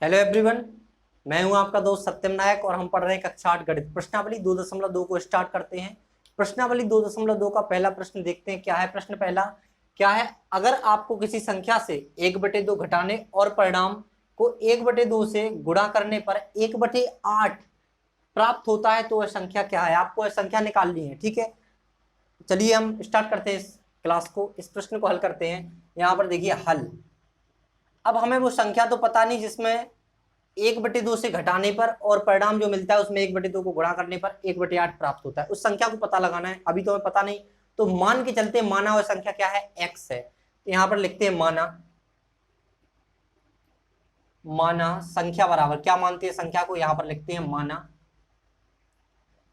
Hello everyone, मैं हूं आपका दोस्त सत्यम नायक और हम पढ़ रहे हैं कक्षा 8 गणित प्रश्नावली 2.2 को स्टार्ट करते हैं। प्रश्नावली 2.2 का पहला प्रश्न देखते हैं। क्या है प्रश्न पहला? क्या है, अगर आपको किसी संख्या से 1/2 घटाने और परिणाम को 1/2 से गुणा करने पर 1/8 प्राप्त होता है तो वह संख्या क्या है? आपको वह संख्या निकालनी है। ठीक है, चलिए हम स्टार्ट करते हैं इस क्लास को, इस प्रश्न को हल करते हैं। यहाँ पर देखिए हल। अब हमें वो संख्या तो पता नहीं जिसमें 1/2 से घटाने पर और परिणाम जो मिलता है उसमें 1/2 को गुणा करने पर 1/8 प्राप्त होता है। उस संख्या को पता लगाना है। अभी तो हमें पता नहीं, तो मान के चलते माना हुआ संख्या क्या है? x है। तो यहां पर लिखते हैं माना। माना संख्या बराबर, क्या मानते हैं संख्या को? यहां पर लिखते हैं माना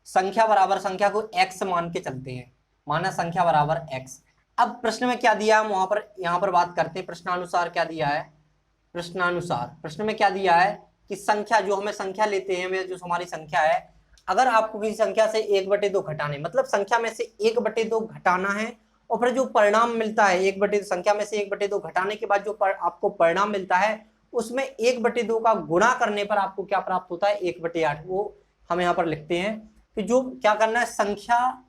संख्या बराबर, संख्या को x मान के चलते हैं। माना संख्या बराबर x। अब प्रश्न में क्या दिया है वहां पर, यहां पर बात करते हैं प्रश्नानुसार क्या दिया है। प्रश्नानुसार प्रश्न में क्या दिया है कि संख्या, जो हमें संख्या लेते हैं, जो हमारी संख्या है, अगर आपको किसी संख्या से 1/2 घटाने, मतलब संख्या में से 1/2 घटाना है और फिर जो परिणाम मिलता है 1/2, संख्या में से 1/2 घटाने के बाद जो आपको परिणाम मिलता है उसमें 1/2 का गुणा करने पर आपको क्या प्राप्त होता है? 1/8। वो हम यहाँ पर लिखते हैं कि जो क्या करना है, संख्या,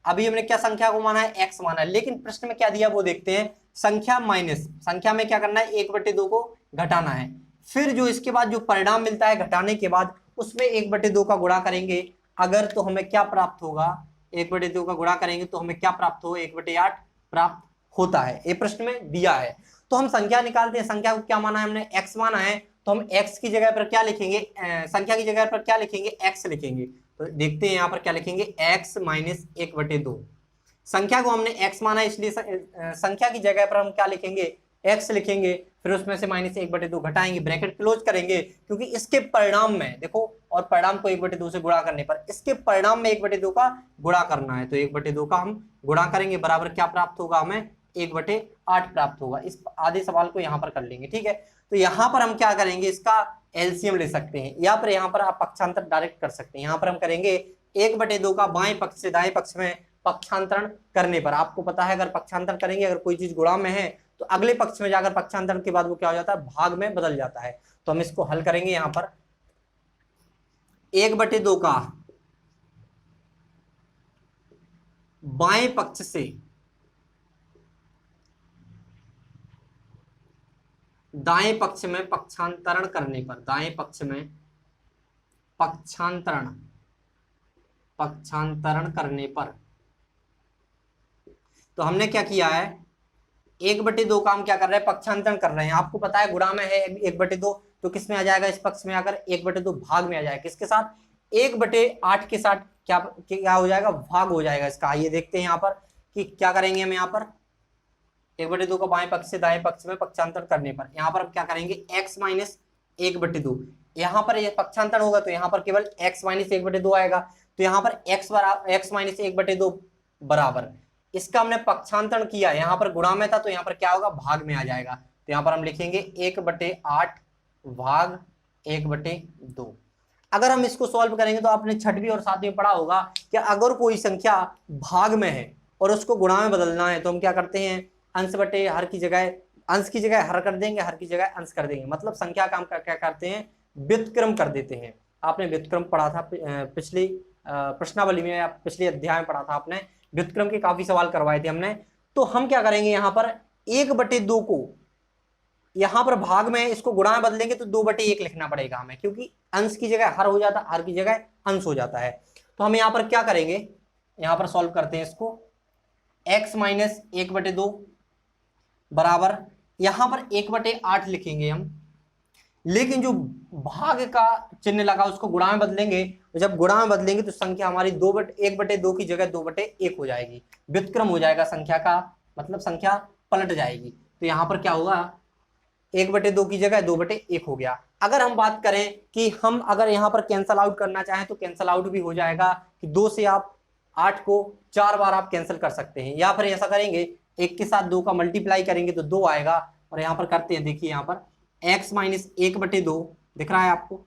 अभी हमने क्या संख्या को माना है? x माना है, लेकिन प्रश्न में क्या दिया वो देखते हैं। संख्या माइनस संख्या में क्या करना है? 1/2 को घटाना है, फिर जो इसके बाद जो परिणाम मिलता है घटाने के बाद उसमें 1/2 का गुणा करेंगे। अगर तो हमें क्या प्राप्त होगा? 1/2 का गुणा करेंगे तो हमें क्या प्राप्त होगा? 1/8 प्राप्त होता है। ये प्रश्न में दिया है। तो हम संख्या निकालते हैं। संख्या को क्या माना है हमने? x माना है, तो हम x की जगह पर क्या लिखेंगे? संख्या की जगह पर क्या लिखेंगे? x लिखेंगे। तो देखते हैं यहाँ पर क्या लिखेंगे? x minus 1/2। संख्या को हमने x माना इसलिए संख्या की जगह पर हम क्या लिखेंगे? x लिखेंगे, फिर उसमें से माइनस 1/2 घटाएंगे, ब्रैकेट क्लोज करेंगे, क्योंकि इसके परिणाम में देखो, और परिणाम को 1/2 से गुणा करने पर इसके परिणाम में 1/2 का गुणा करना है, तो 1/2 का हम गुणा करेंगे, बराबर क्या प्राप्त होगा हमें? 1/8 प्राप्त होगा। इस आधे सवाल को यहाँ पर कर लेंगे। ठीक है, तो यहाँ पर हम क्या करेंगे? इसका एलसीएम ले सकते हैं, या फिर यहाँ पर आप पक्षांतर डायरेक्ट कर सकते हैं। यहाँ पर हम करेंगे 1/2 का बाएं पक्ष से दाएं पक्ष में पक्षांतरण करने पर। आपको पता है अगर पक्षांतर करेंगे, अगर कोई चीज गुणा में है तो अगले पक्ष में जाकर पक्षांतरण के बाद वो क्या हो जाता है? भाग में बदल जाता है। तो हम इसको हल करेंगे। यहाँ पर 1/2 का बाएं पक्ष से दाएं पक्ष में पक्षांतरण करने पर, दाएं पक्ष में पक्षांतरण करने पर, तो हमने क्या किया है? 1/2 का हम क्या कर रहे हैं? पक्षांतरण कर रहे हैं। आपको पता है गुणा में है 1/2, तो किस में आ जाएगा? इस पक्ष में आकर 1/2 भाग में आ जाएगा। किसके साथ? 1/8 के साथ क्या क्या हो जाएगा? भाग हो जाएगा इसका। आइए देखते हैं यहाँ पर कि क्या करेंगे हम। यहाँ पर 1/2 का बाएं पक्ष से दाएं पक्ष में पक्षांतर करने पर यहाँ पर हम क्या करेंगे? x minus 1/2। यहाँ पर ये पक्षांतर होगा तो यहाँ पर केवल x माइनस 1/2 आएगा। तो यहाँ पर x माइनस 1/2 बराबर, इसका हमने पक्षांतरण किया, यहाँ पर गुणा में था तो यहाँ पर क्या होगा? भाग में आ जाएगा। तो यहाँ पर हम लिखेंगे 1/8 भाग 1/2। अगर हम इसको सॉल्व करेंगे तो आपने 6वीं और 7वीं में पढ़ा होगा कि अगर कोई संख्या भाग में है और उसको गुणा में बदलना है तो हम क्या करते हैं? अंश बटे हर की जगह, अंश की जगह हर कर देंगे, हर की जगह अंश कर देंगे। मतलब संख्या का हम क्या करते हैं? व्युत्क्रम कर देते हैं। आपने व्युत्क्रम पढ़ा था पिछली प्रश्नावली में या पिछले अध्याय में पढ़ा था आपने। व्युत्क्रम के काफी सवाल करवाए थे हमने। तो हम क्या करेंगे? यहाँ पर 1/2 को यहाँ पर भाग में, इसको गुणा में बदलेंगे तो 2/1 लिखना पड़ेगा हमें, क्योंकि अंश की जगह हर हो जाता है, हर की जगह अंश हो जाता है। तो हम यहाँ पर क्या करेंगे? यहाँ पर सॉल्व करते हैं इसको। x माइनस 1/2 बराबर, यहां पर 1/8 लिखेंगे हम, लेकिन जो भाग का चिन्ह लगा उसको गुणा में बदलेंगे। तो जब गुणा में बदलेंगे तो संख्या हमारी 1/2 की जगह 2/1 हो जाएगी, व्युत्क्रम हो जाएगा संख्या का, मतलब संख्या पलट जाएगी। तो यहाँ पर क्या होगा? 1/2 की जगह 2/1 हो गया। अगर हम बात करें कि हम अगर यहाँ पर कैंसल आउट करना चाहें तो कैंसल आउट भी हो जाएगा, कि 2 से आप 8 को 4 बार आप कैंसिल कर सकते हैं, या फिर ऐसा करेंगे 1 के साथ 2 का मल्टीप्लाई करेंगे तो 2 आएगा। और यहाँ पर करते हैं, देखिए यहाँ पर x माइनस 1/2 दिख रहा है आपको।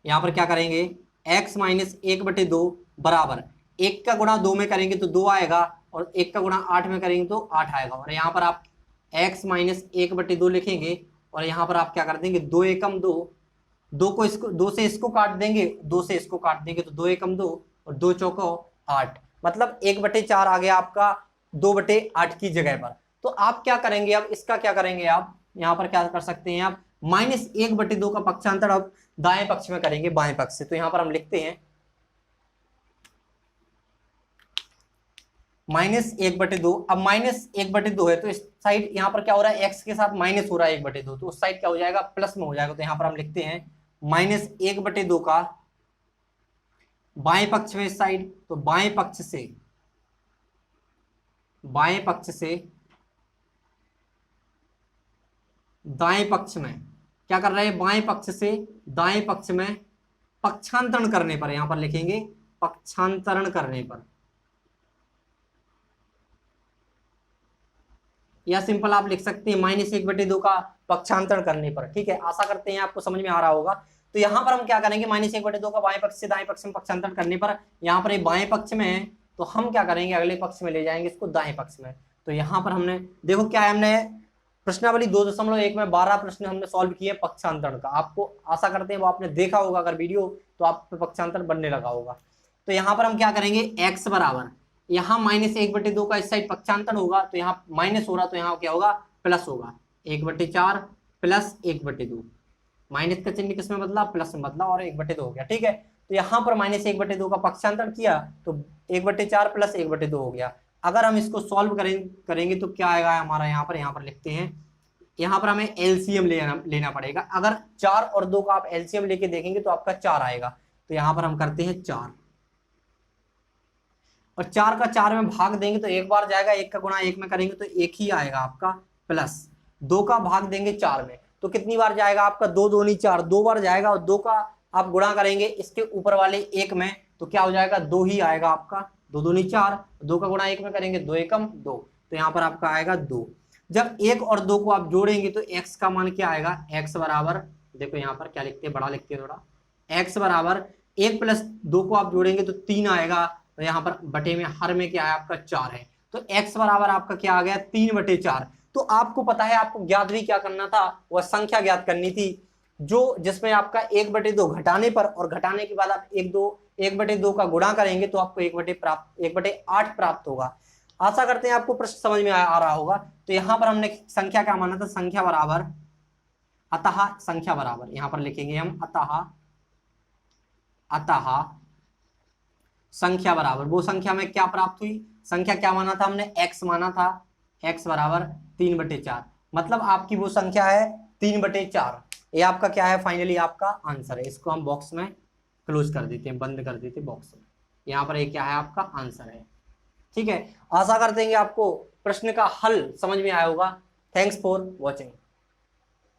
यहाँ पर क्या करेंगे? x माइनस 1/2 बराबर 1 का गुणा 2 में करेंगे तो 2 आएगा, और 1 का गुणा 8 में करेंगे तो 8 आएगा। और यहाँ पर आप x माइनस 1/2 लिखेंगे और यहाँ पर आप क्या कर देंगे 2 एकम 2, 2 को इसको 2 से इसको काट देंगे, 2 से इसको काट देंगे तो 2 एकम 2 और 2 चौको 8, मतलब 1/4 आ गया आपका 2/8 की जगह पर। तो आप क्या करेंगे, अब इसका क्या करेंगे, आप यहाँ पर क्या कर सकते हैं, आप -1/2 का पक्षांतर अब दाएं पक्ष में करेंगे बाएं पक्ष से। तो यहाँ पर हम लिखते हैं -1/2। अब -1/2 है तो इस साइड यहाँ पर क्या हो रहा है, x के साथ माइनस हो रहा है 1/2, तो उस साइड क्या हो जाएगा, प्लस में हो जाएगा। तो यहाँ पर हम लिखते हैं -1/2 का बाएं पक्ष में इस साइड, तो बाएं पक्ष से दाएं पक्ष में क्या कर रहे हैं, बाएं पक्ष से दाएं पक्ष में पक्षांतरण करने पर, यहां पर लिखेंगे पक्षांतरण करने पर, या सिंपल आप लिख सकते हैं -1/2 का पक्षांतरण करने पर। ठीक है, आशा करते हैं आपको समझ में आ रहा होगा। तो यहां पर हम क्या करेंगे, -1/2 का बाएं पक्ष से दाएं पक्ष में पक्षांतरण करने पर, यहां पर ये बाएं पक्ष में है तो हम क्या करेंगे, अगले पक्ष में ले जाएंगे इसको दाएं पक्ष में। तो यहां पर हमने देखो क्या है, हमने प्रश्नावली 2.1 में 12 प्रश्न हमने सॉल्व किए पक्षांतरण का। आपको आशा करते हैं वो आपने देखा होगा अगर वीडियो, तो आप पे पक्षांतरण बनने लगा होगा। तो यहाँ पर हम क्या करेंगे, x बराबर यहाँ -1/2 का इस साइड पक्षांतरण होगा, तो यहाँ माइनस हो रहा तो यहाँ क्या होगा, प्लस होगा, 1/4 प्लस 1/2, माइनस का चिन्ह किसमें बदला, प्लस में बदला और 1/2 हो गया। ठीक है, तो यहाँ पर -1/2 का पक्षांतरण किया तो 1/4 प्लस 1/2 हो गया। अगर हम इसको सॉल्व करेंगे तो क्या आएगा हमारा, यहाँ पर लिखते हैं, यहाँ पर हमें एलसीएम लेना पड़ेगा। अगर 4 और 2 का आप एलसीएम लेके देखेंगे तो आपका 4 आएगा। तो यहाँ पर हम करते हैं 4, और 4 का 4 में भाग देंगे तो एक बार जाएगा, 1 का गुणा 1 में करेंगे तो 1 ही आएगा आपका, प्लस 2 का भाग देंगे 4 में तो कितनी बार जाएगा आपका, 2 दूनी 4, 2 बार जाएगा, और 2 का आप गुणा करेंगे इसके ऊपर वाले 1 में तो क्या हो जाएगा, 2 ही आएगा आपका, 2 दूनी 4, 2 का गुणा 1 में करेंगे 2 एकम 2, तो यहाँ पर आपका आएगा 2। जब 1 और 2 को आप जोड़ेंगे तो x का मान क्या आएगा, x बराबर, देखो यहाँ पर क्या लिखते हैं, बड़ा लिखते हैं थोड़ा, x बराबर 1 + 2 को आप जोड़ेंगे तो 3 आएगा, तो यहाँ पर बटे में हर में क्या है आपका 4 है, तो x बराबर आपका क्या आ गया, 3/4। तो आपको पता है आपको ज्ञात भी क्या करना था, वह संख्या ज्ञात करनी थी जो जिसमें आपका 1/2 घटाने पर और घटाने के बाद आप 1/2 का गुणा करेंगे तो आपको 1/8 प्राप्त होगा। आशा करते हैं आपको प्रश्न समझ में आ रहा होगा। तो यहाँ पर हमने संख्या क्या माना था, संख्या बराबर, अतः संख्या बराबर, यहाँ पर लिखेंगे हम अतः संख्या बराबर, वो संख्या में क्या प्राप्त हुई, संख्या क्या माना था हमने, x माना था, x बराबर 3/4, मतलब आपकी वो संख्या है 3/4। ये आपका क्या है, फाइनली आपका आंसर है। इसको हम बॉक्स में क्लोज कर देते हैं, बंद कर देते हैं बॉक्स में। यहाँ पर ये क्या है, आपका आंसर है। ठीक है, आशा करते हैं कि आपको प्रश्न का हल समझ में आया होगा। Thanks for watching.